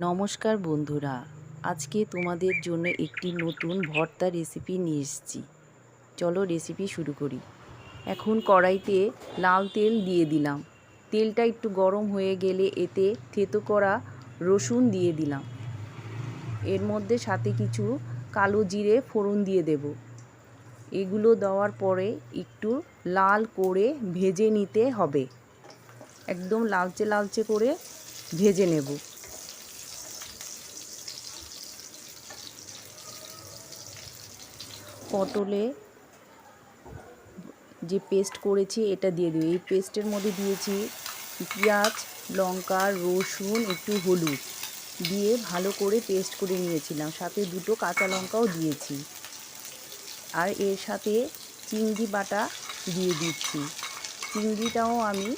নমস্কার বন্ধুরা, আজকে তোমাদের জন্য একটি নতুন ভর্তা রেসিপি নিয়ে এসেছি। চলো রেসিপি শুরু করি। এখন কড়াইতে লাল তেল দিয়ে দিলাম। তেলটা একটু গরম হয়ে গেলে এতে থেতো করা রসুন দিয়ে দিলাম। এর মধ্যে সাথে কিছু কালো জিরে ফোড়ন দিয়ে দেব। এগুলো দেওয়ার পরে একটু লাল করে ভেজে নিতে হবে। একদম লালচে লালচে করে ভেজে নেব। পটলে যে পেস্ট করেছি এটা দিয়ে দিই। এই পেস্টের মধ্যে দিয়েছি পেঁয়াজ, লঙ্কা, রসুন, একটু হলুদ দিয়ে ভালো করে পেস্ট করে নিয়েছিলাম। সাথে দুটো কাঁচা লঙ্কাও দিয়েছি। আর এর সাথে চিংড়ি বাটা দিয়ে দিচ্ছি। চিংড়িটাও আমি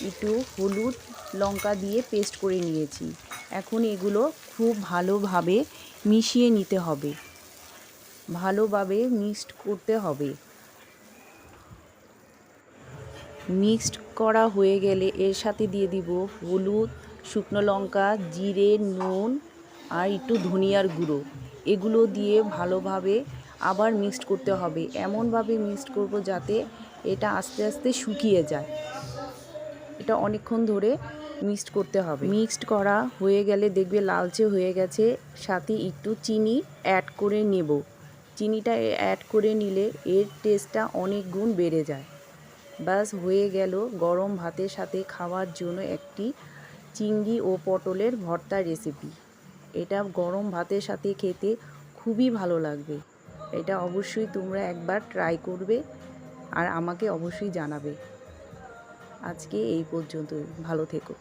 একটু হলুদ লঙ্কা দিয়ে পেস্ট করে নিয়েছি। এখন এগুলো খুব ভালোভাবে মিশিয়ে নিতে হবে, ভালোভাবে মিক্সড করতে হবে। মিক্সড করা হয়ে গেলে এর সাথে দিয়ে দিব হলুদ, শুকনো লঙ্কা, জিরে, নুন আর একটু ধনিয়ার গুঁড়ো। এগুলো দিয়ে ভালোভাবে আবার মিক্সড করতে হবে। এমনভাবে মিক্সড করব যাতে এটা আস্তে আস্তে শুকিয়ে যায়। এটা অনেকক্ষণ ধরে মিক্সড করতে হবে। মিক্সড করা হয়ে গেলে দেখবে লালচে হয়ে গেছে। সাথে একটু চিনি অ্যাড করে নেব। চিনিটা অ্যাড করে নিলে এর টেস্টটা অনেক গুণ বেড়ে যায়। ব্যাস হয়ে গেল গরম ভাতের সাথে খাওয়ার জন্য একটি চিংড়ি ও পটলের ভর্তা রেসিপি। এটা গরম ভাতের সাথে খেতে খুবই ভালো লাগবে। এটা অবশ্যই তোমরা একবার ট্রাই করবে আর আমাকে অবশ্যই জানাবে। আজকে এই পর্যন্তই। ভালো থেকো।